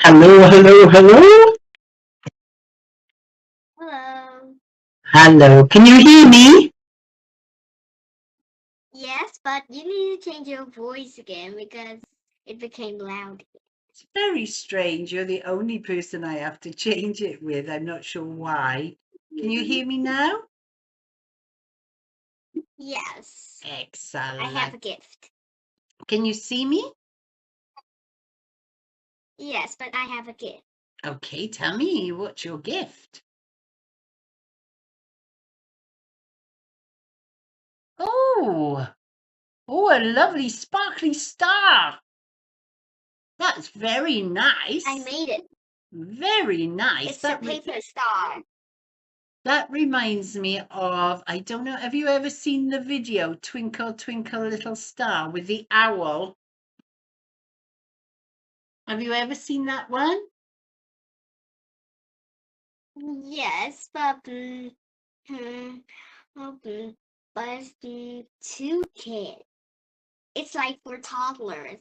Hello, hello, hello. Hello. Hello, can you hear me? Yes, but you need to change your voice again because it became loud. It's very strange. You're the only person I have to change it with. I'm not sure why. Can you hear me now? Yes. I have a Excellent. gift. Can you see me? Yes, but I have a gift. Okay, tell me, what's your gift? Oh, a lovely sparkly star. That's very nice. I made it. Very nice. It's a paper star. That reminds me of, I don't know, have you ever seen the video Twinkle Twinkle Little Star with the owl? Have you ever seen that one? Yes, but hmm, but two kids. It's like for toddlers.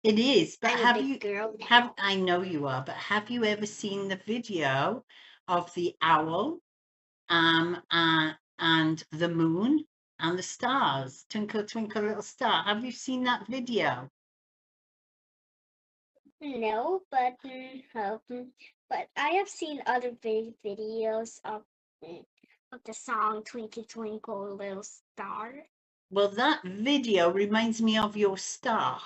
It is, but I'm a have big you girl now. have I know you are, but have you ever seen the video of the owl and the moon and the stars? Twinkle Twinkle Little Star. Have you seen that video? No, but I have seen other videos of the song "Twinkle Twinkle Little Star." Well, that video reminds me of your star.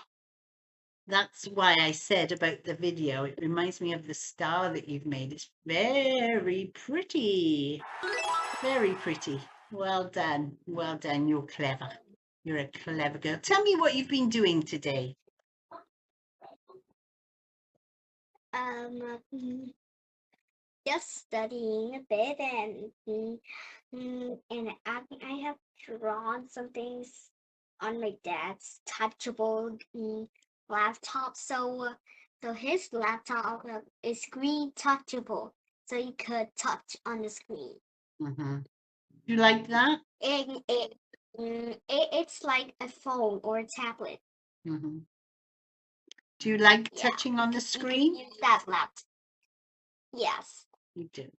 That's why I said about the video. It reminds me of the star that you've made. It's very pretty. Very pretty. Well done. Well done. You're clever. You're a clever girl. Tell me what you've been doing today. Just studying a bit and I have drawn some things on my dad's touchable laptop. So his laptop is screen touchable, so you could touch on the screen. Mm-hmm. You like that? It's like a phone or a tablet. Mm-hmm. Do you like Yeah, touching on the you screen? can use that laptop. Yes. You do.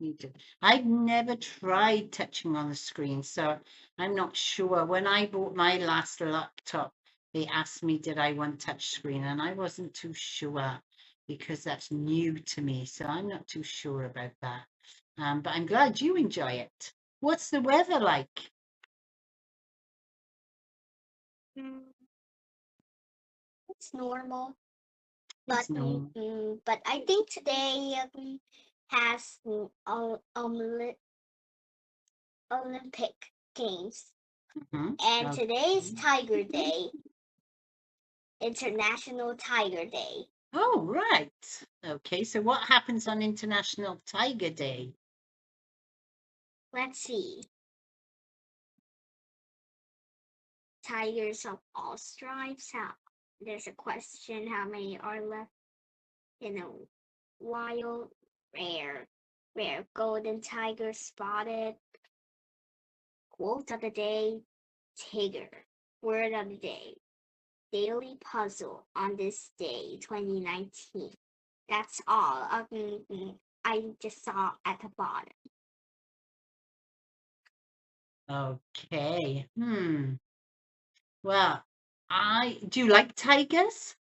You do. I've never tried touching on the screen, so I'm not sure. When I bought my last laptop, they asked me, did I want touch screen? And I wasn't too sure because that's new to me. So I'm not too sure about that. But I'm glad you enjoy it. What's the weather like? Mm, it's normal. It's normal. But I think today has Olympic Games, Mm-hmm. and today is Okay. Tiger Day, International Tiger Day. Oh, right. Okay, so what happens on International Tiger Day? Let's see. Tigers of all stripes. There's a question: how many are left in a wild? Rare golden tiger spotted. Quote of the day: Tiger. Word of the day: daily puzzle on this day, 2019. That's all. I just saw at the bottom. Okay. Well, I do you like tigers?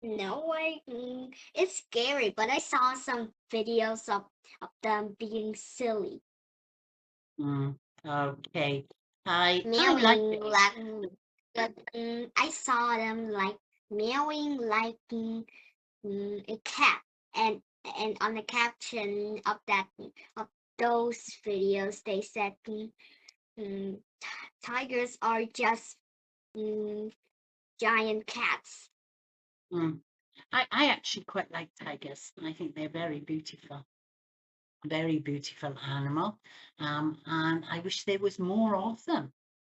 No way. It's scary, but I saw some videos of them being silly, Okay. I like meowing like. I saw them like meowing like a cat, and on the caption of of those videos, they said mm, tigers are just mm, giant cats. mm, I actually quite like tigers. I think they're very beautiful animal. And I wish there was more of them.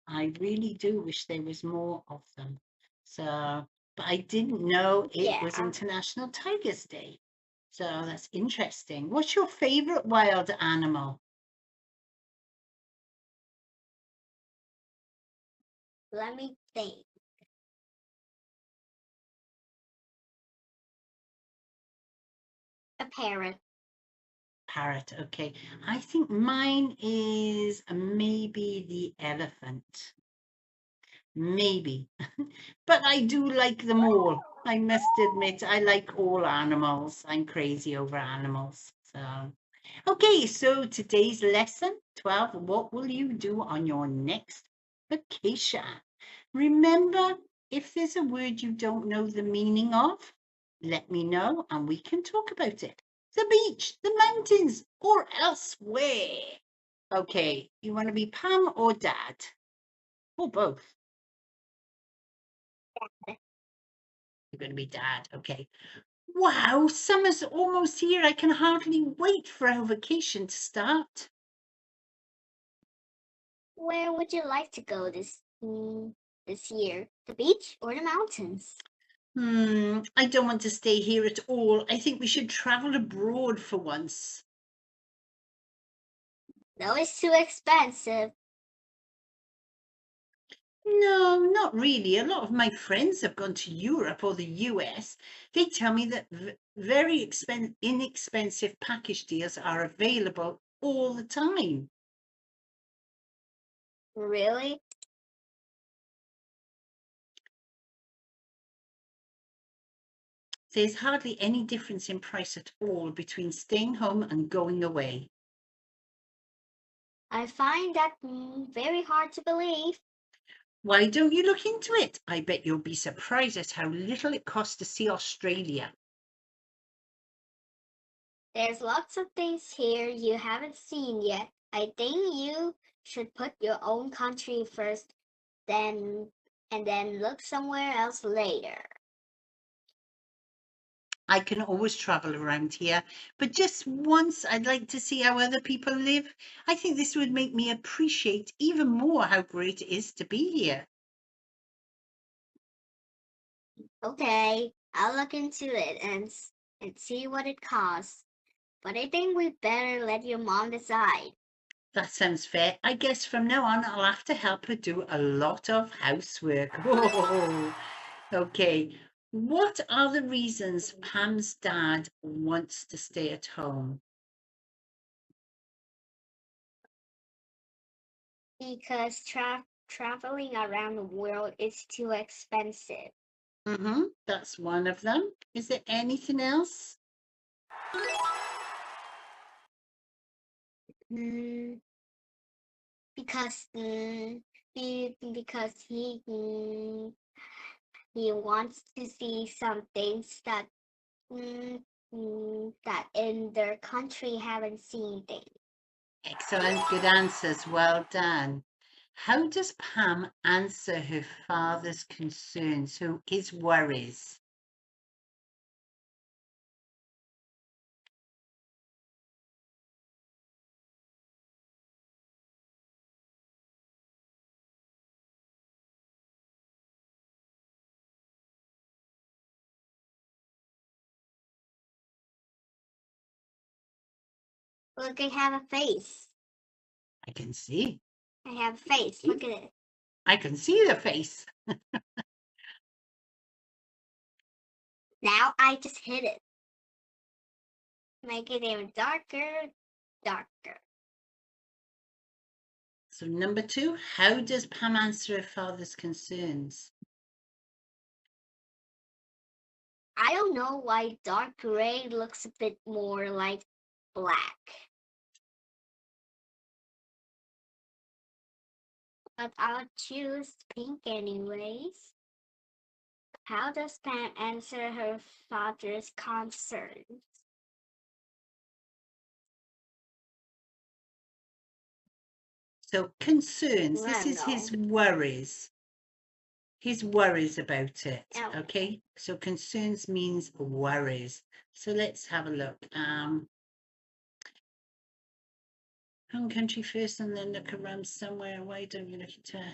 I really do wish there was more of them. So, but I didn't know it was Yeah. International Tigers Day. So that's interesting. What's your favorite wild animal? Let me think. A parrot. Parrot, okay. I think mine is maybe the elephant. Maybe. But I do like them all. I must admit, I like all animals. I'm crazy over animals. So, okay, so today's lesson 12, what will you do on your next vacation? Remember, if there's a word you don't know the meaning of, let me know and we can talk about it. The beach, the mountains, or elsewhere. Okay, you want to be Pam or Dad? Or both? You're going to be Dad, okay. Wow, summer's almost here. I can hardly wait for our vacation to start. Where would you like to go this year? The beach or the mountains? I don't want to stay here at all. I think we should travel abroad for once. No, it's too expensive. No, not really. A lot of my friends have gone to Europe or the US. They tell me that very inexpensive package deals are available all the time. Really? There's hardly any difference in price at all between staying home and going away. I find that very hard to believe. Why don't you look into it? I bet you'll be surprised at how little it costs to see Australia. There's lots of things here you haven't seen yet. I think you should put your own country first, and then look somewhere else later. I can always travel around here, but just once I'd like to see how other people live. I think this would make me appreciate even more how great it is to be here. Okay, I'll look into it and see what it costs. But I think we better let your mom decide. That sounds fair. I guess from now on I'll have to help her do a lot of housework. Whoa. Okay. What are the reasons Pam's dad wants to stay at home? Because traveling around the world is too expensive. That's one of them. Is there anything else? Mm, because because he wants to see some things that that in their country haven't seen things. Excellent, good answers. Well done. How does Pam answer her father's concerns, his worries? Look, I have a face. I can see. I have a face. Look at it. I can see the face. Now I just hid it. Make it even darker, darker. So number 2, how does Pam answer her father's concerns? I don't know why dark gray looks a bit more like black. But I'll choose pink anyways. How does Pam answer her father's concerns? So concerns, I this don't is his know. worries. His worries about it. Oh. Okay, so concerns means worries. So let's have a look. Home country first and then look around somewhere. Why don't you look at her?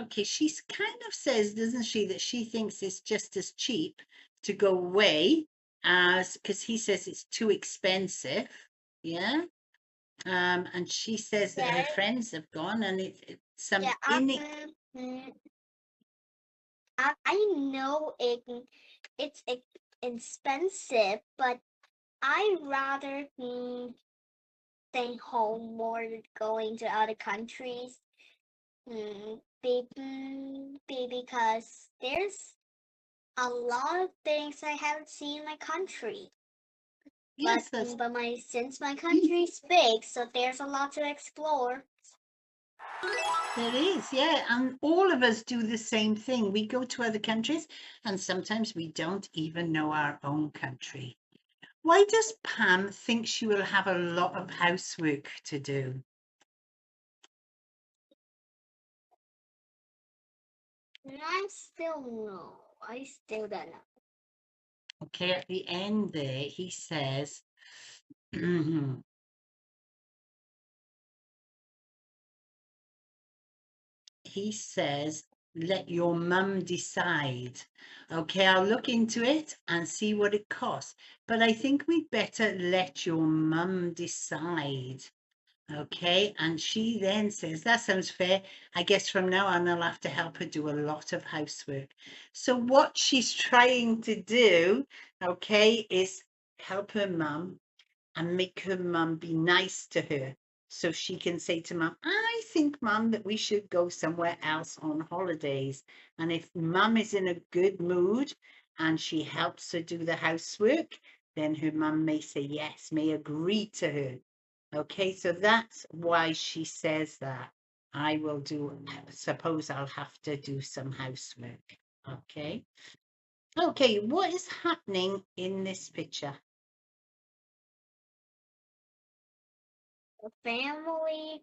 Okay, she kind of says, doesn't she, that she thinks it's just as cheap to go away as, because he says it's too expensive. Yeah. And she says that her friends have gone and it's some I know it's expensive, but I'd rather stay home more than going to other countries. Because there's a lot of things I haven't seen in my country. Yes, Since my country's big, so there's a lot to explore. there is, yeah. And all of us do the same thing. We go to other countries and sometimes we don't even know our own country. Why does Pam think she will have a lot of housework to do? I still don't know. Okay, at the end there, he says, he says, let your mum decide. Okay, I'll look into it and see what it costs. But I think we'd better let your mum decide. Okay, and she then says, that sounds fair. I guess from now on, I'll have to help her do a lot of housework. So what she's trying to do, okay, is help her mum and make her mum be nice to her. So she can say to mum, I think, mum, that we should go somewhere else on holidays. And if mum is in a good mood and she helps her do the housework, then her mum may say yes, may agree to her. Okay, so that's why she says that. I will do, suppose I'll have to do some housework. Okay. Okay, what is happening in this picture? The family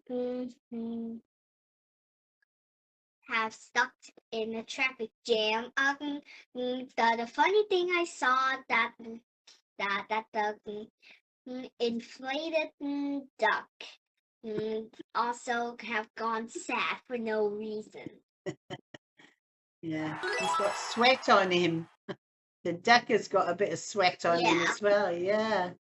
have stuck in a traffic jam. The funny thing I saw that the inflated duck also have gone sad for no reason. Yeah, he's got sweat on him. The duck has got a bit of sweat on him Yeah. as well. Yeah.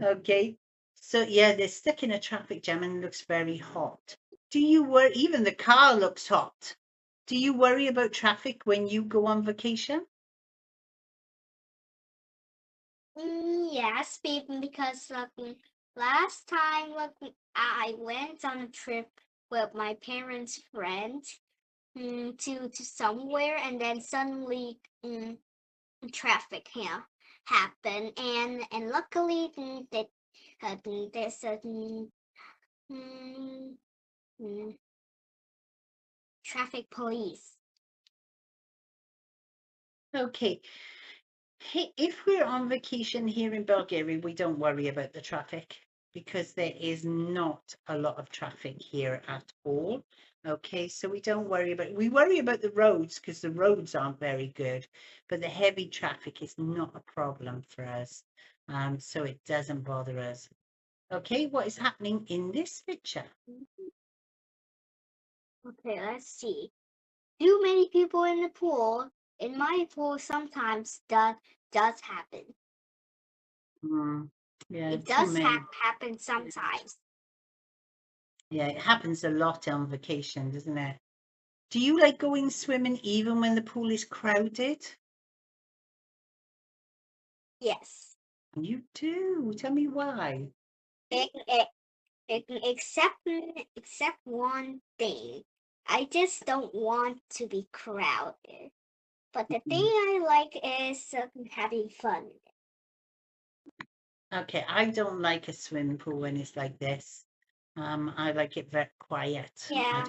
Okay. So yeah, they're stuck in a traffic jam and it looks very hot. Do you worry? Even the car looks hot. Do you worry about traffic when you go on vacation? Yes, because last time I went on a trip with my parents' friend to somewhere, and then suddenly traffic here happened, and luckily that there's a mm, mm, traffic police. Okay. Hey, if we're on vacation here in Bulgaria, we don't worry about the traffic because there is not a lot of traffic here at all. Okay, so we don't worry we worry about the roads because the roads aren't very good, but the heavy traffic is not a problem for us. So it doesn't bother us. Okay, what is happening in this picture? Okay, let's see. Too many people in the pool. In my pool, sometimes that does happen. Yeah, It too does many. happen sometimes. Yeah, it happens a lot on vacation, doesn't it? Do you like going swimming even when the pool is crowded? Yes. You do. Tell me why. Except one thing. I just don't want to be crowded. But the thing I like is having fun. Okay, I don't like a swimming pool when it's like this. I like it very quiet. Yeah.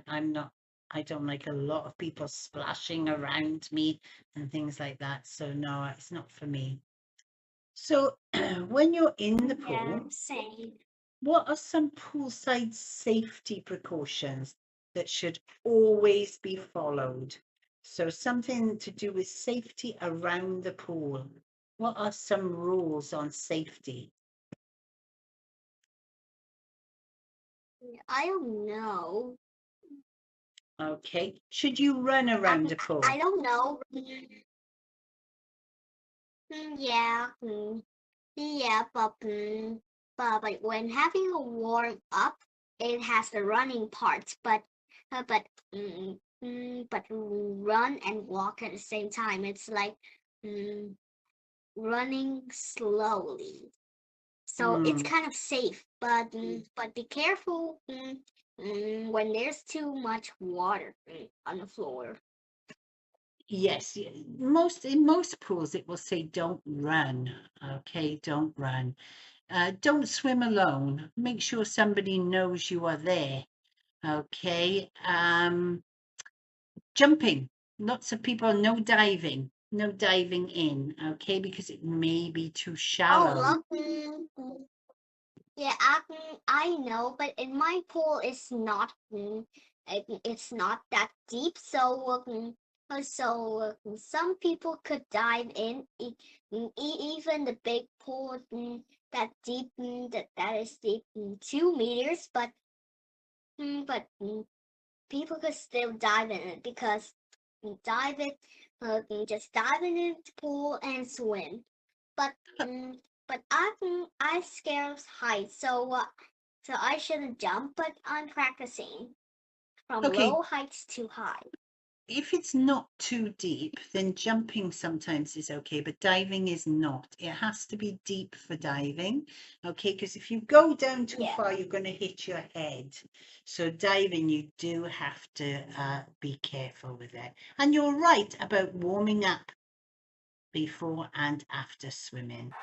I'm not, I don't like a lot of people splashing around me and things like that. So no, it's not for me. So when you're in the Yeah, pool, same. what are some poolside safety precautions that should always be followed? So something to do with safety around the pool. What are some rules on safety? I don't know. Okay. Should you run around the pool? I don't know. Yeah. Yeah, but when having a warm up, it has the running part, but run and walk at the same time. It's like running slowly. So it's kind of safe, but be careful when there's too much water on the floor. Yes, in most pools it will say don't run. Okay, don't run. Don't swim alone. Make sure somebody knows you are there. Okay. Jumping. Lots of people, no diving. No diving in, okay, because it may be too shallow. Look, yeah, I know, but in my pool it's not that deep, so some people could dive in, even the big pool that deep that is deep 2 meters, but people could still dive in it because dive it, just dive in the pool and swim. But I scared of heights, so I shouldn't jump. But I'm practicing from Okay, low heights to high. if it's not too deep, then jumping sometimes is okay, but diving is not. It has to be deep for diving, okay? Because if you go down too Yeah. far, you're going to hit your head. So diving, you do have to be careful with it. And you're right about warming up before and after swimming.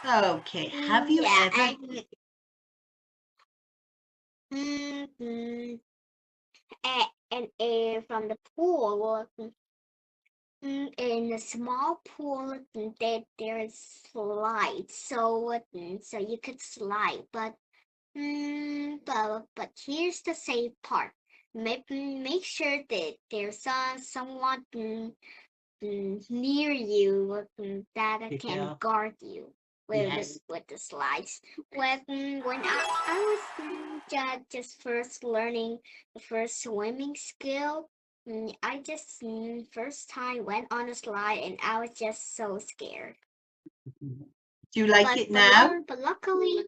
Okay, have you Yeah, ever? and air from the pool. In a small pool, there's slides, so you could slide. But here's the safe part. Make sure that there's someone near you that Good can girl. guard you Yes. with the slides. When I was just first learning the first swimming skill, I just first time went on a slide and I was just so scared. Do you like it now? But luckily,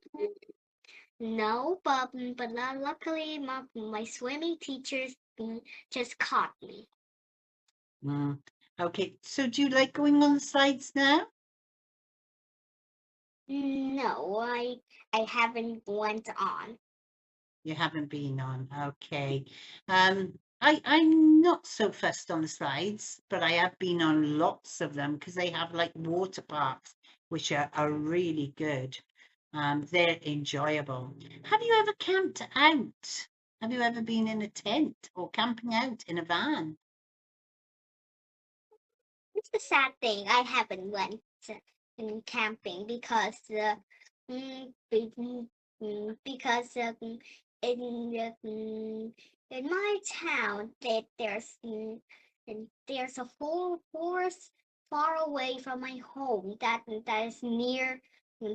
no. But luckily, my swimming teachers just caught me. Okay, so do you like going on the slides now? No, I haven't went on. You haven't been on. Okay. I'm not so fussed on the slides, but I have been on lots of them because they have like water parks, which are really good. They're enjoyable. Have you ever camped out? Have you ever been in a tent or camping out in a van? It's a sad thing. I haven't went in camping because because in my town that there's a whole forest far away from my home that is near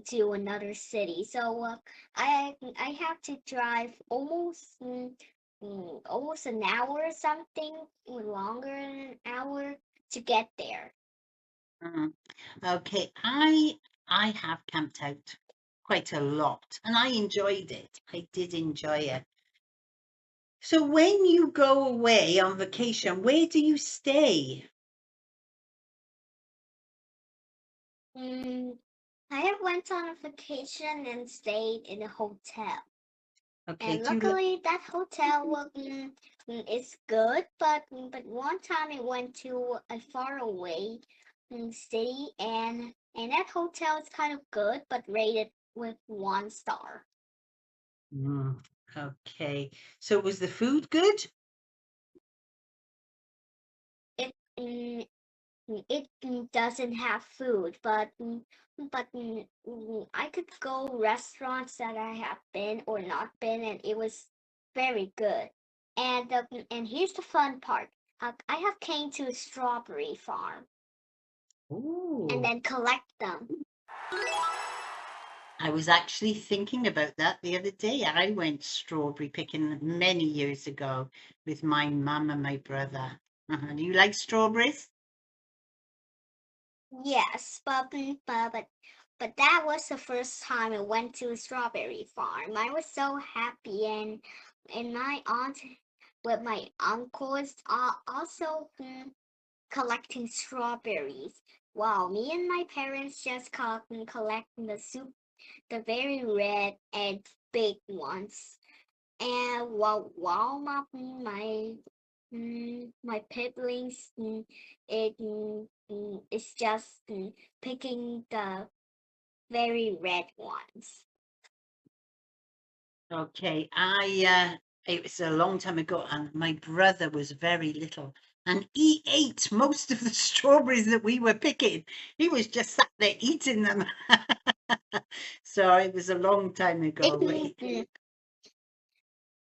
to another city. So I have to drive almost an hour or something, or longer than an hour to get there. Mm. Okay, I have camped out quite a lot and I enjoyed it. I did enjoy it. So when you go away on vacation, where do you stay? Mm, I have went on a vacation and stayed in a hotel. Okay, And do you like? luckily that hotel is good, but one time I went to a far away city and that hotel is kind of good but rated with 1 star. Okay, so was the food good? It it doesn't have food, but I could go restaurants that I have been or not been, and it was very good. And here's the fun part. I have came to a strawberry farm and Oh, then collect them. I was actually thinking about that the other day. I went strawberry picking many years ago with my mum and my brother. Do you like strawberries? Yes, but that was the first time I went to a strawberry farm. I was so happy, and my aunt with my uncles also collecting strawberries. Wow, me and my parents just collecting the very red and big ones. And while my piblings is just picking the very red ones. Okay, it was a long time ago, and my brother was very little, and he ate most of the strawberries that we were picking. He was just sat there eating them. So it was a long time ago.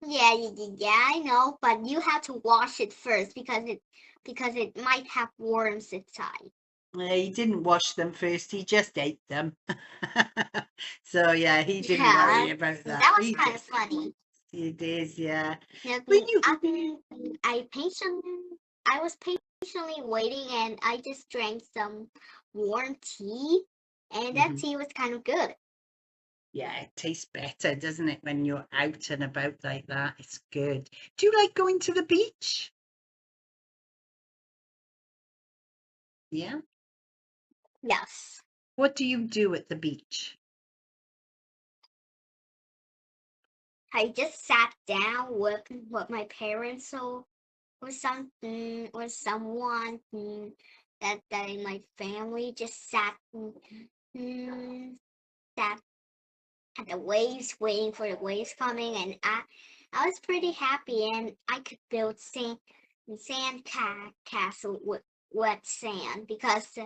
Yeah, I know, but you have to wash it first because it might have worms inside. He didn't wash them first, he just ate them. So yeah, he didn't Yeah, worry about that. that was He kind of just, funny. it is, yeah. Yeah, When you, I was patiently waiting, and I just drank some warm tea, and that Mhm. tea was kind of good. Yeah, it tastes better, doesn't it, when you're out and about like that? It's good. Do you like going to the beach? Yeah. Yes. What do you do at the beach? I just sat down with my parents or something or someone that in my family just sat at the waves waiting for the waves coming, and I was pretty happy, and I could build castle with wet sand because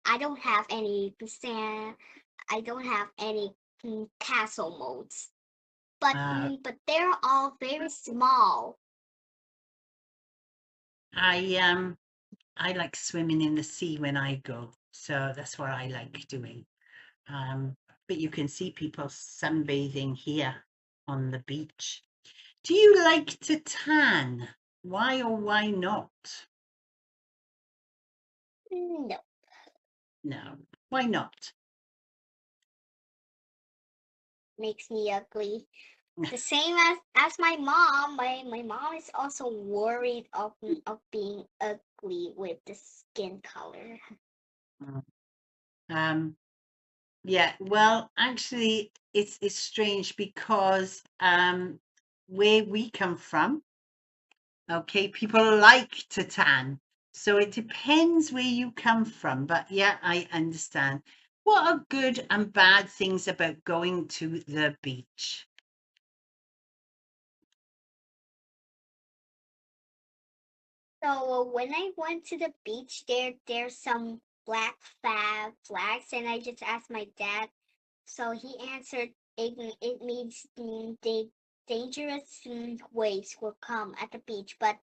I don't have any sand. I don't have any castle modes, Uh, but they're all very small. I I like swimming in the sea when I go, so that's what I like doing. But you can see people sunbathing here on the beach. Do you like to tan? Why or why not? No, No. Why not? makes me ugly. The same as my mom. My mom is also worried of being ugly with the skin color. Mm. Um, yeah, well, actually, it's strange because where we come from, okay, people like to tan. So it depends where you come from. But yeah, I understand. What are good and bad things about going to the beach? So when I went to the beach, there's some black flags, and I just asked my dad. So he answered, it means dangerous waves will come at the beach, but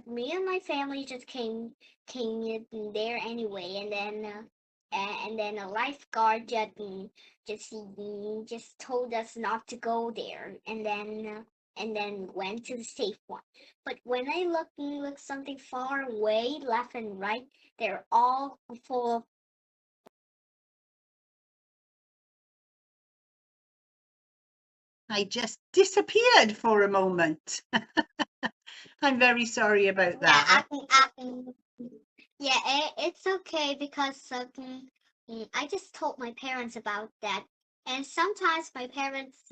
me and my family just came in there anyway, and then a lifeguard just told us not to go there, and then went to the safe one. But when I look something far away, left and right, they're all full of. I just disappeared for a moment. I'm very sorry about Yeah, that. yeah, it's okay because I just told my parents about that, and sometimes my parents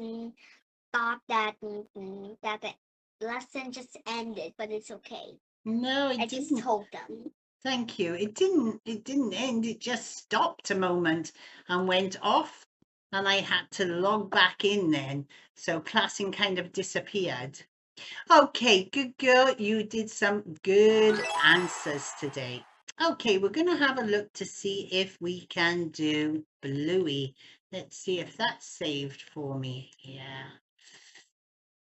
thought that the lesson just ended, but it's okay. No, I it just didn't. told them. Thank you. It didn't end. It just stopped a moment and went off, and I had to log back in then. So classing kind of disappeared. Okay, good girl. You did some good answers today. Okay, we're going to have a look to see if we can do Bluey. Let's see if that's saved for me. Yeah.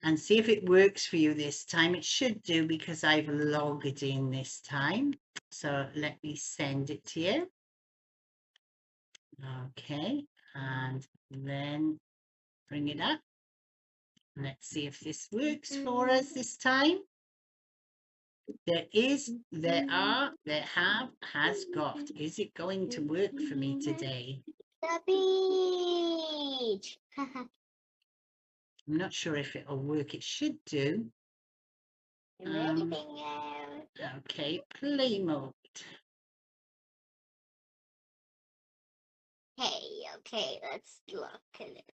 And see if it works for you this time. It should do because I've logged in this time. So let me send it to you. Okay, and then bring it up. Let's see if this works for us this time. There is, there are, there have, has got. Is it going to work for me today? The beach. I'm not sure if it'll work. It should do. Everything else. Okay, play mode. Okay, let's look at it.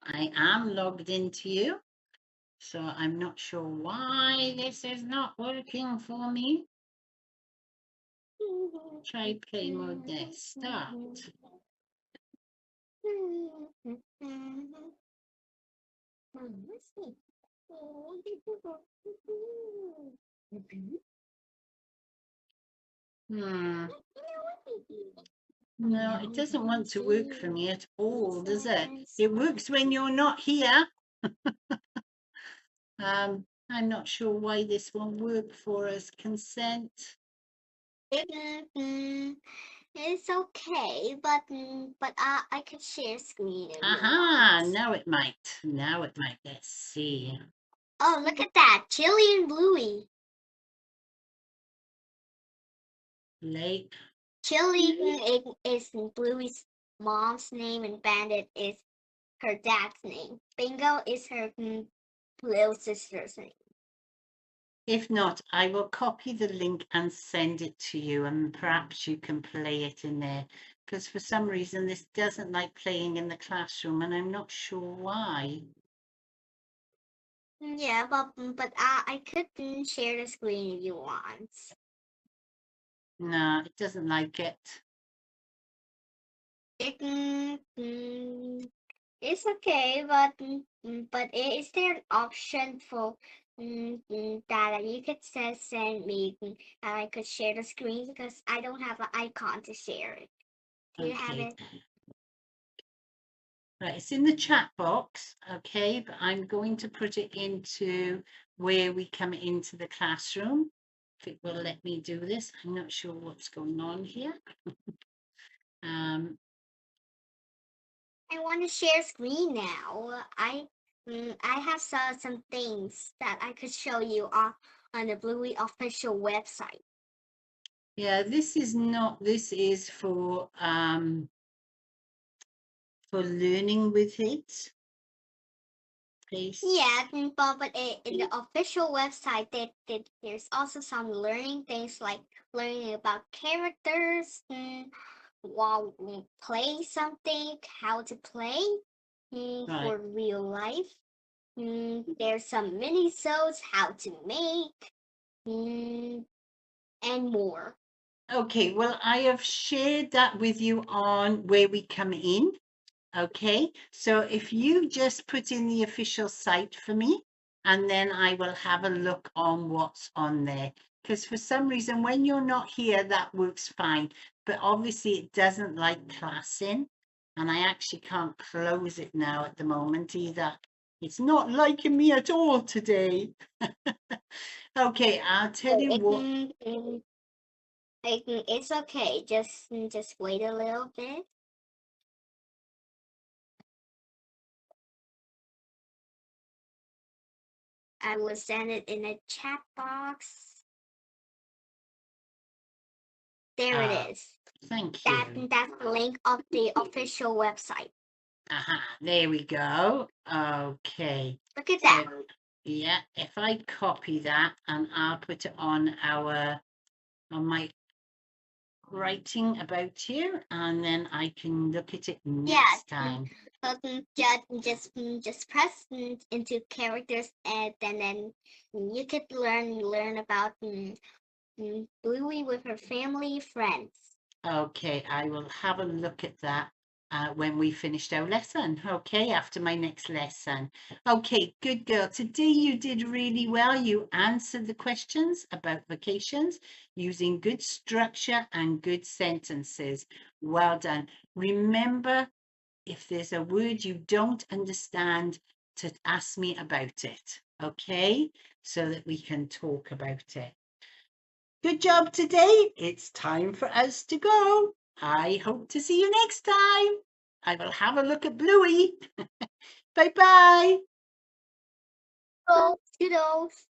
I am logged into you, so I'm not sure why this is not working for me. Try play mode there. Start. Let's see. No, it doesn't want to work for me at all, does it? It works when you're not here. I'm not sure why this won't work for us. Consent. It's okay, but I could share screen if you Aha, want. now it might. Now it might. Let's see. Oh, look at that. Chili and Bluey. Late. Chili is Bluey's mom's name, and Bandit is her dad's name. Bingo is her little sister's name. If not, I will copy the link and send it to you, and perhaps you can play it in there. Because for some reason, this doesn't like playing in the classroom, and I'm not sure why. Yeah, but I could share the screen if you want. No, it doesn't like it. It's okay, but is there an option for that you could send me and I could share the screen because I don't have an icon to share it. Do you have it? Right, it's in the chat box, okay, but I'm going to put it into where we come into the classroom. If it will let me do this, I'm not sure what's going on here. I want to share screen now. I have some things that I could show you on the Bluey official website. Yeah, this is not. This is for learning with it. Please. Yeah, but in the official website, there's also some learning things like learning about characters, while play something, how to play Right. for real life. There's some mini-sodes, how to make, and more. Okay, well, I have shared that with you on where we come in. Okay, so if you just put in the official site for me, and then I will have a look on what's on there. Because for some reason, when you're not here, that works fine. But obviously, it doesn't like classing. And I actually can't close it now at the moment either. It's not liking me at all today. Okay, I'll tell you what. It's okay. Just wait a little bit. I will send it in a chat box. There it is. Thank you. That's the link of the official website. Aha, there we go. Okay. Look at that. Yeah, if I copy that and I'll put it on my writing about you, and then I can look at it next time. Just press into characters, and then you could learn about Bluey with her family friends. Okay, I will have a look at that when we finished our lesson. Okay, after my next lesson. Okay, good girl. Today you did really well. You answered the questions about vacations using good structure and good sentences. Well done. Remember, if there's a word you don't understand, to ask me about it. Okay, so that we can talk about it. Good job today. It's time for us to go. I hope to see you next time. I will have a look at Bluey. Bye-bye. Oh, toodles.